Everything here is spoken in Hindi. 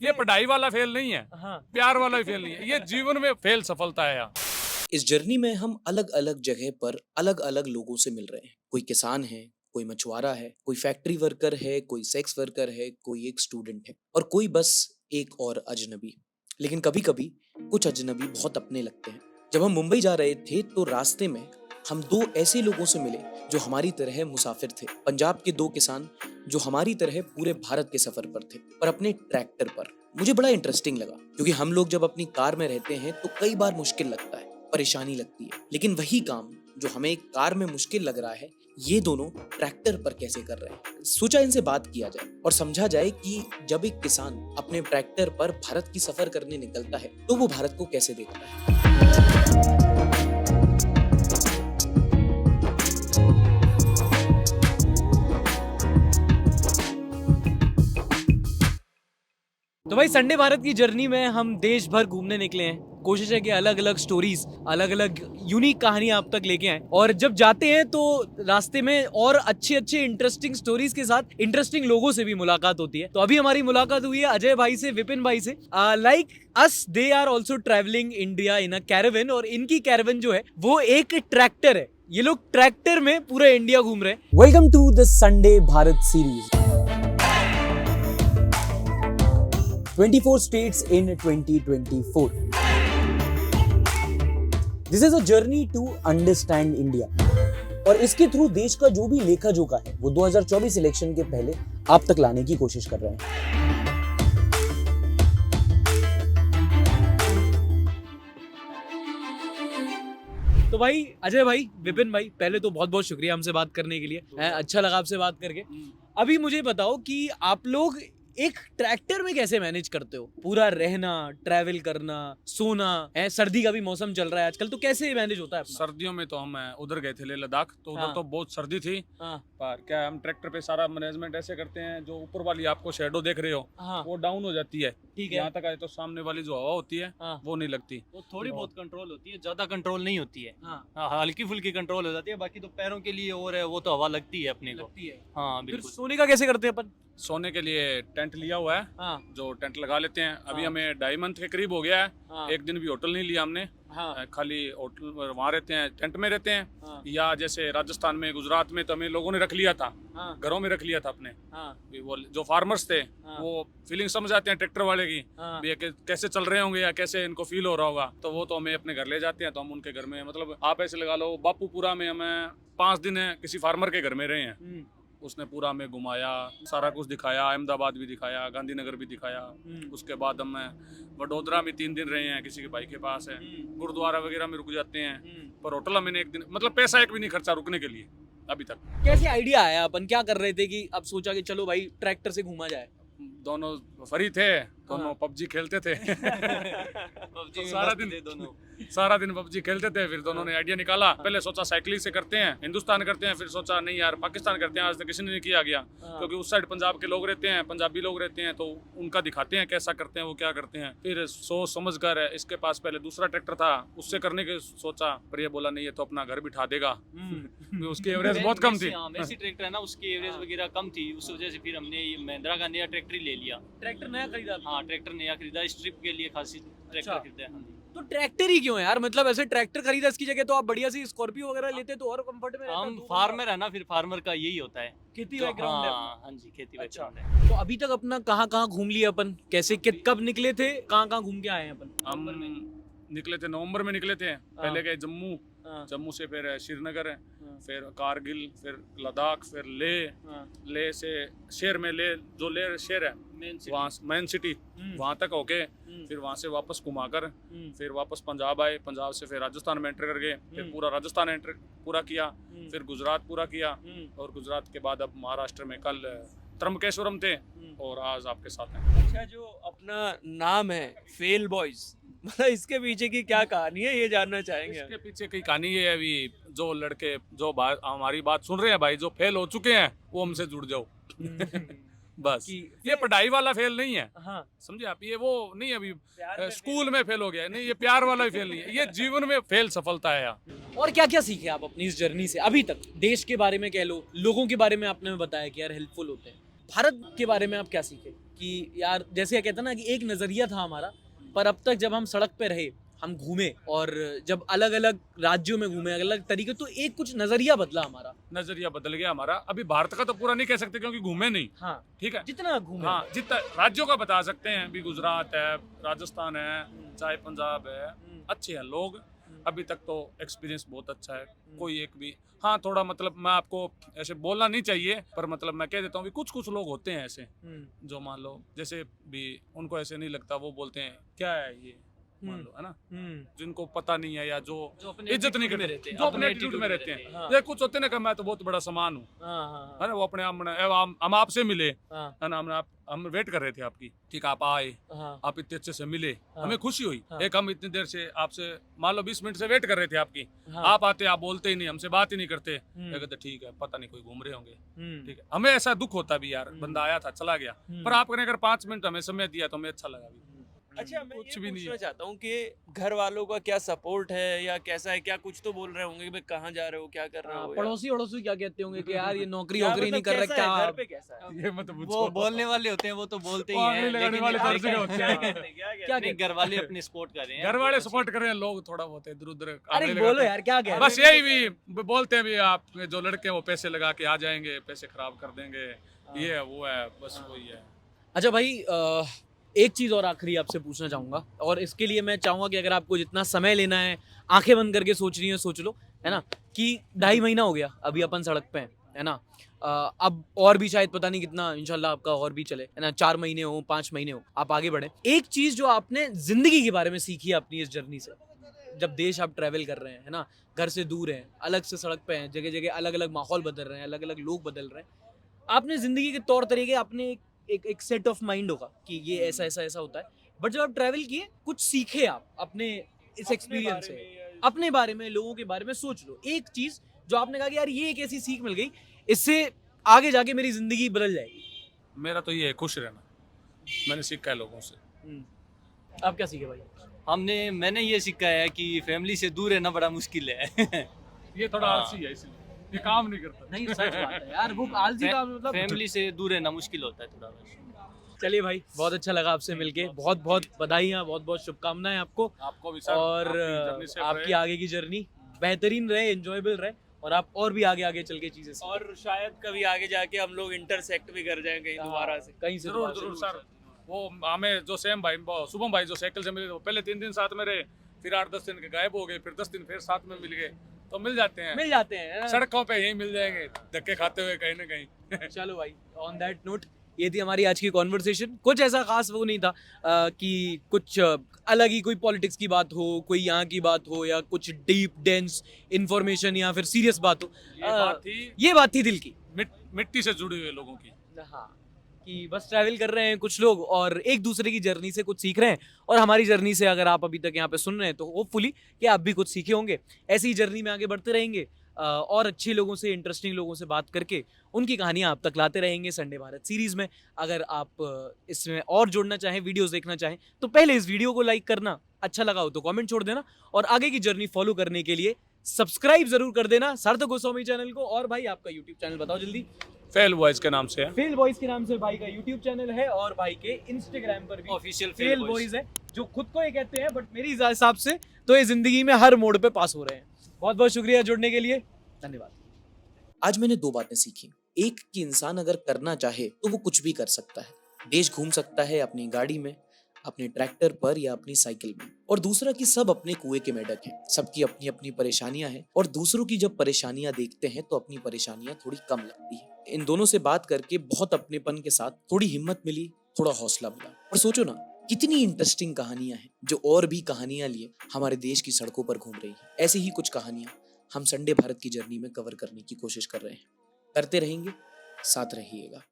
ये पढ़ाई वाला फेल नहीं है, हाँ। प्यार वाला फेल नहीं है, ये जीवन में फेल सफलता है यार। इस जर्नी में हम अलग अलग जगह पर अलग अलग लोगों से मिल रहे हैं। कोई किसान है, कोई मछुआरा है, कोई फैक्ट्री वर्कर है, कोई सेक्स वर्कर है, कोई एक स्टूडेंट है और कोई बस एक और अजनबी। लेकिन कभी कभी कुछ अजनबी बहुत अपने लगते हैं। जब हम मुंबई जा रहे थे तो रास्ते में हम दो ऐसे लोगों से मिले जो हमारी तरह मुसाफिर थे। पंजाब के दो किसान जो हमारी तरह पूरे भारत के सफर पर थे, पर अपने ट्रैक्टर पर। मुझे बड़ा इंटरेस्टिंग लगा क्योंकि हम लोग जब अपनी कार में रहते हैं तो कई बार मुश्किल लगता है, परेशानी लगती है, लेकिन वही काम जो हमें एक कार में मुश्किल लग रहा है, ये दोनों ट्रैक्टर पर कैसे कर रहे हैं। सोचा इनसे बात किया जाए और समझा जाए कि जब एक किसान अपने ट्रैक्टर पर भारत की सफर करने निकलता है तो वो भारत को कैसे देखता है। तो भाई संडे भारत की जर्नी में हम देश भर घूमने निकले हैं। कोशिश है कि अलग अलग स्टोरीज, अलग अलग यूनिक कहानियां आप तक लेके आए और जब जाते हैं तो रास्ते में और अच्छे अच्छे इंटरेस्टिंग स्टोरीज के साथ इंटरेस्टिंग लोगों से भी मुलाकात होती है। तो अभी हमारी मुलाकात हुई है अजय भाई से, विपिन भाई से। Like us they are also travelling India in a caravan और इनकी कैरावन जो है वो एक ट्रैक्टर है। ये लोग ट्रैक्टर में पूरा इंडिया घूम रहे हैं। Welcome to the Sunday Bharat series. 24 states in 2024. This is a journey to understand India. और इसके थ्रू देश का जो भी लेखा जोखा है वो 2024 इलेक्शन के पहले आप तक लाने की कोशिश कर रहे हैं। तो भाई अजय भाई, विपिन भाई, पहले तो बहुत बहुत शुक्रिया हमसे बात करने के लिए। अच्छा लगा आपसे बात करके। अभी मुझे बताओ कि आप लोग एक ट्रैक्टर में कैसे मैनेज करते हो? पूरा रहना, ट्रैवल करना, सोना है, सर्दी का भी मौसम चल रहा है आजकल, तो कैसे मैनेज होता है अपना? सर्दियों में तो हम उधर गए थे ले लद्दाख, तो उधर हाँ। तो बहुत सर्दी थी। हाँ। पर क्या हम ट्रैक्टर पे सारा मैनेजमेंट ऐसे करते हैं, जो ऊपर वाली आपको शेडो देख रहे हो हाँ। वो डाउन हो जाती है। ठीक है। यहाँ तक आए तो सामने वाली जो हवा होती है हाँ। वो नहीं लगती। वो थोड़ी बहुत कंट्रोल होती है, ज्यादा कंट्रोल नहीं होती है। हाँ। हाँ, हल्की फुल्की कंट्रोल हो जाती है, बाकी तो पैरों के लिए और है, वो तो हवा लगती है अपने को। लगती है। हाँ फिर बिल्कुल। सोने का कैसे करते हैं अपन? सोने के लिए टेंट लिया हुआ है, हाँ। जो टेंट लगा लेते हैं। अभी हाँ। हमें 2.5 मंथ के करीब हो गया है। हाँ। एक दिन भी होटल नहीं लिया हमने। हाँ। खाली होटल वहाँ रहते हैं, टेंट में रहते हैं। हाँ। या जैसे राजस्थान में, गुजरात में तो हमें लोगों ने रख लिया था, हाँ। घरों में रख लिया था अपने। हाँ। वो जो फार्मर्स थे हाँ। वो फीलिंग समझ आते हैं ट्रैक्टर वाले की, हाँ। भी ये कैसे चल रहे होंगे या कैसे इनको फील हो रहा होगा। तो वो तो हमें अपने घर ले जाते हैं, तो हम उनके घर में, मतलब आप ऐसे लगा लो, बापूपुरा में हमें 5 दिन किसी फार्मर के घर में रहे हैं। उसने पूरा हमें घुमाया, सारा कुछ दिखाया, अहमदाबाद भी दिखाया, गांधीनगर भी दिखाया। उसके बाद हम वडोदरा में 3 दिन रहे हैं, किसी के भाई के पास है। गुरुद्वारा वगैरह में रुक जाते हैं, पर होटल में एक दिन, मतलब पैसा एक भी नहीं खर्चा रुकने के लिए अभी तक। कैसे आइडिया आया? अपन क्या कर रहे थे कि अब सोचा कि चलो भाई ट्रैक्टर से घूमा जाए। दोनों फरी थे, दोनों पबजी खेलते थे। PUBG में सारा मस्त दिन थे दोनों। सारा दिन पबजी खेलते थे। फिर दोनों ने आइडिया निकाला, पहले सोचा साइकिलिंग से करते हैं, हिंदुस्तान करते हैं, फिर सोचा नहीं यार पाकिस्तान करते हैं, आज तक किसी ने नहीं किया गया। क्योंकि उस साइड पंजाब के लोग रहते हैं, पंजाबी लोग रहते हैं, तो उनका दिखाते हैं कैसा करते हैं, वो क्या करते हैं। फिर सोच समझ कर इसके पास पहले दूसरा ट्रैक्टर था, उससे करने के सोचा, पर ये बोला नहीं है तो अपना घर बिठा देगा। उसकी एवरेज बहुत कम थी। मेसी ट्रैक्टर है ना, उसकी एवरेज वगैरह कम थी, उस वजह से फिर हमने ये महिंद्रा का नया ट्रैक्टर ही ले लिया। ट्रैक्टर नया खरीदा? हाँ, ट्रैक्टर नया खरीदा, इस ट्रिप के लिए खासी ट्रैक्टर अच्छा। खरीदा है। तो ट्रैक्टर ही क्यों है यार? मतलब ऐसे ट्रैक्टर खरीदा, इसकी जगह तो आप बढ़िया सी स्कॉर्पियो वगैरह लेते तो और कंफर्ट में रहता। हम दो फार्मर है ना, फिर फार्मर का यही होता है। खेती जो- बैकग्राउंड है। हाँ हाँ जी, खेती अच्छा। बैकग्राउंड है। तो अभी तक अपना कहाँ कहाँ घूम लिया अपन? कैसे कब निकले थे, कहाँ कहाँ घूम के आए हैं अपन? हम निकले थे नवंबर में निकले थे। पहले गए जम्मू, हाँ। जम्मू से फिर श्रीनगर, हाँ। फिर कारगिल, फिर लद्दाख, फिर लेह। हाँ। लेह से शहर में, लेह जो लेह शहर है मेन सिटी। वहाँ मेन सिटी, वहाँ तक होके हम्म। फिर वहाँ से वापस घुमाकर हम्म। फिर वापस पंजाब आए। पंजाब से फिर राजस्थान में एंटर कर गए, फिर पूरा राजस्थान एंटर पूरा किया, फिर गुजरात पूरा किया, और गुजरात के बाद अब महाराष्ट्र में कल त्र्यंबकेश्वरम थे, और आज आपके साथ हैं। अच्छा, जो अपना नाम है फेल बॉयज, मतलब इसके पीछे की क्या कहानी है, ये जानना चाहेंगे। इसके पीछे की कहानी ये है, अभी जो लड़के जो हमारी बात सुन रहे हैं भाई, जो फेल हो चुके हैं, वो हमसे जुड़ जाओ। बस ये पढ़ाई वाला फेल नहीं है, हाँ। समझे आप। ये वो नहीं अभी स्कूल में फेल हो गया, नहीं, ये प्यार वाला ही फेल नहीं है, ये जीवन में फेल सफलता है यार। और क्या क्या सीखे आप अपनी इस जर्नी से अभी तक? देश के बारे में कह लो, लोगों के बारे में आपने बताया कि यार हेल्पफुल होते हैं। भारत के बारे में आप क्या सीखे? कि यार जैसे कहते हैं ना कि एक नज़रिया था हमारा, पर अब तक जब हम सड़क पे रहे, हम घूमे और जब अलग अलग राज्यों में घूमे अलग अलग तरीके, तो एक कुछ नज़रिया बदला हमारा। नजरिया बदल गया हमारा। अभी भारत का तो पूरा नहीं कह सकते क्योंकि घूमे नहीं, हाँ, ठीक है। जितना घूमे। हाँ, जितना राज्यों का बता सकते हैं, भी गुजरात है, राजस्थान है, चाहे पंजाब है, अच्छे हैं लोग। अभी तक तो एक्सपीरियंस बहुत अच्छा है। कोई एक भी, हाँ थोड़ा मतलब मैं आपको ऐसे बोलना नहीं चाहिए, पर मतलब मैं कह देता हूँ कि कुछ कुछ लोग होते हैं ऐसे जो मान लो जैसे भी उनको ऐसे नहीं लगता, वो बोलते हैं क्या है ये, मान लो, है ना, जिनको पता नहीं है या जो अपने इज्जत नहीं attitude में करते, रहते हैं, जो अपने अपने एटीट्यूड attitude में में रहते रहते हैं। हैं। ये कुछ होते हैं ना कि मैं तो बहुत बड़ा सामान हूँ, हाँ है ना, वो अपने हम आपसे मिले, हाँ है ना, हम वेट कर रहे थे आपकी, ठीक है, आप आए, हाँ आप इतने अच्छे से मिले, हाँ। हमें खुशी हुई। हाँ। एक हम इतनी देर से आपसे मान लो 20 मिनट से वेट कर रहे थे आपकी, हाँ। आप आते, आप बोलते ही नहीं, हमसे बात ही नहीं करते, ये कहते ठीक है, पता नहीं कोई घूम रहे होंगे, ठीक है। हमें ऐसा दुख होता भी यार, बंदा आया था चला गया, पर आपने अगर 5 मिनट हमें समय दिया तो हमें अच्छा लगा भी। अच्छा, मैं कुछ ये भी नहीं पूछना है। चाहता हूँ कि घर वालों का क्या सपोर्ट है या कैसा है, क्या कुछ तो बोल रहे होंगे कि भाई कहाँ जा रहे हो, क्या कर रहे हो, या पड़ोसी वड़ोसी क्या कहते होंगे कि यार ये नौकरी क्या वोकरी नहीं मतलब कर रहा कैसा है, क्या? घर पे कैसा है? ये मत पूछो। वो बोलने वाले होते हैं, वो तो बोलते ही वो हैं, आंगली लगाने लेकिन वाले तो हर लेकिन जगह होते क्या हैं। कहते हैं, क्या कहते क्या हैं? नहीं, घर वाले अपने सपोर्ट कर रहे हैं। घर वाले सपोर्ट कर रहे हैं, लोग थोड़ा बहुत इधर उधर अरे बोलो यार, क्या कह रहे बस यही भी बोलते हैं भी, आप जो लड़के हैं वो पैसे लगा के आ जाएंगे, पैसे खराब कर देंगे, ये है वो है, बस वही है। अच्छा भाई, एक चीज़ और आखिरी आपसे पूछना चाहूँगा, और इसके लिए मैं चाहूँगा कि अगर आपको जितना समय लेना है, आंखें बंद करके सोचनी है सोच लो, है ना, कि 2.5 महीना हो गया अभी अपन सड़क पे हैं, है ना। अब और भी शायद पता नहीं कितना, इंशाल्लाह आपका और भी चले, है ना, 4 महीने हो, 5 महीने हो, आप आगे बढ़े। एक चीज़ जो आपने ज़िंदगी के बारे में सीखी है अपनी इस जर्नी से, जब देश आप ट्रैवल कर रहे हैं, है ना, घर से दूर हैं, अलग से सड़क पे हैं, जगह जगह अलग अलग माहौल बदल रहे हैं, अलग अलग लोग बदल रहे हैं, आपने जिंदगी के तौर तरीके, आपने एक सेट ऑफ माइंड होगा कि ये ऐसा ऐसा ऐसा होता है, बट जब आप ट्रैवल किए, कुछ सीखे आप अपने इस एक्सपीरियंस से, अपने बारे में, लोगों के बारे में सोच लो एक चीज जो आपने कहा कि यार ये एक ऐसी सीख मिल गई, इससे आगे जाके मेरी जिंदगी बदल जाएगी। मेरा तो ये है खुश रहना, मैंने सीखा है लोगों से। आप क्या सीखे भाई? मैंने ये सीखा है कि फैमिली से दूर रहना बड़ा मुश्किल है। ये थोड़ा हाँ। आलसी है इसलिए ये काम नहीं करता। नहीं, सच बात है यार, वो आलसी का मतलब। फैमिली से दूर रहना मुश्किल होता है थोड़ा बस। चलिए भाई, बहुत अच्छा लगा आपसे मिलके, बहुत बहुत बधाइयाँ, बहुत बहुत शुभकामनाएं आपको, आपको भी सर, और आपकी journey safe आपकी रहे। आगे की जर्नी बेहतरीन रहे, एंजॉयबल रहे, और आप और भी आगे आगे चल के चीजें सीखें। और शायद कभी आगे जाके हम लोग इंटरसेक्ट भी कर जाएं कहीं दोबारा से। कहीं से जरूर दोबारा जरूर से। सर, वो हमें जो सेम भाई शुभम भाई जो साइकिल से मिले थे, वो पहले 3 दिन साथ में रहे, फिर 8-10 दिन के गायब हो गए, फिर 10 दिन फिर साथ में मिल गए, तो मिल जाते हैं, मिल जाते हैं, है ना? सड़कों पे यही मिल जाएंगे धक्के खाते हुए कहीं ना कहीं। चलो भाई, ऑन दैट नोट, ये थी हमारी आज की कॉन्वर्सेशन। कुछ ऐसा खास वो नहीं था कि कुछ अलग ही कोई पॉलिटिक्स की बात हो, कोई यहाँ की बात हो, या कुछ डीप डेंस इंफॉर्मेशन या फिर सीरियस बात हो। ये बात थी दिल की, मिट्टी से जुड़े हुए लोगों की। हाँ, कि बस ट्रैवल कर रहे हैं कुछ लोग और एक दूसरे की जर्नी से कुछ सीख रहे हैं, और हमारी जर्नी से अगर आप अभी तक यहाँ पे सुन रहे हैं तो होपफुली कि आप भी कुछ सीखे होंगे। ऐसी ही जर्नी में आगे बढ़ते रहेंगे, और अच्छे लोगों से, इंटरेस्टिंग लोगों से बात करके उनकी कहानियाँ आप तक लाते रहेंगे संडे भारत सीरीज में। अगर आप इसमें और जुड़ना चाहें, वीडियोस देखना चाहें, तो पहले इस वीडियो को लाइक करना, अच्छा लगा हो तो कमेंट छोड़ देना, और आगे की जर्नी फॉलो करने के लिए सब्सक्राइब जरूर कर देना सार्थक गोस्वामी चैनल को। और भाई आपका यूट्यूब चैनल बताओ जल्दी। फेल वॉइस के नाम से है, फेल बॉयज के नाम से भाई का यूट्यूब चैनल है, और भाई के इंस्टाग्राम पर भी ऑफिशियल फेल बॉयज है, जो खुद को ये कहते हैं, बट मेरी हिसाब से तो ये जिंदगी में हर मोड़ पे पास हो रहे हैं। बहुत बहुत शुक्रिया जुड़ने के लिए, धन्यवाद। आज मैंने 2 बातें सीखी। एक, कि इंसान अगर करना चाहे तो वो कुछ भी कर सकता है, देश घूम सकता है अपनी गाड़ी में, अपने ट्रैक्टर पर या अपनी साइकिल में। और दूसरा, कि सब अपने कुएं के मेढक हैं, सबकी अपनी अपनी परेशानियां हैं, और दूसरों की जब परेशानियां देखते हैं तो अपनी परेशानियां थोड़ी कम लगती हैं। इन दोनों से बात करके बहुत अपनेपन के साथ थोड़ी हिम्मत मिली, थोड़ा हौसला मिला। और सोचो ना, कितनी इंटरेस्टिंग कहानियां हैं जो और भी कहानियां लिए हमारे देश की सड़कों पर घूम रही हैं। ऐसी ही कुछ कहानियां हम संडे भारत की जर्नी में कवर करने की कोशिश कर रहे हैं। करते रहेंगे, साथ रहिएगा।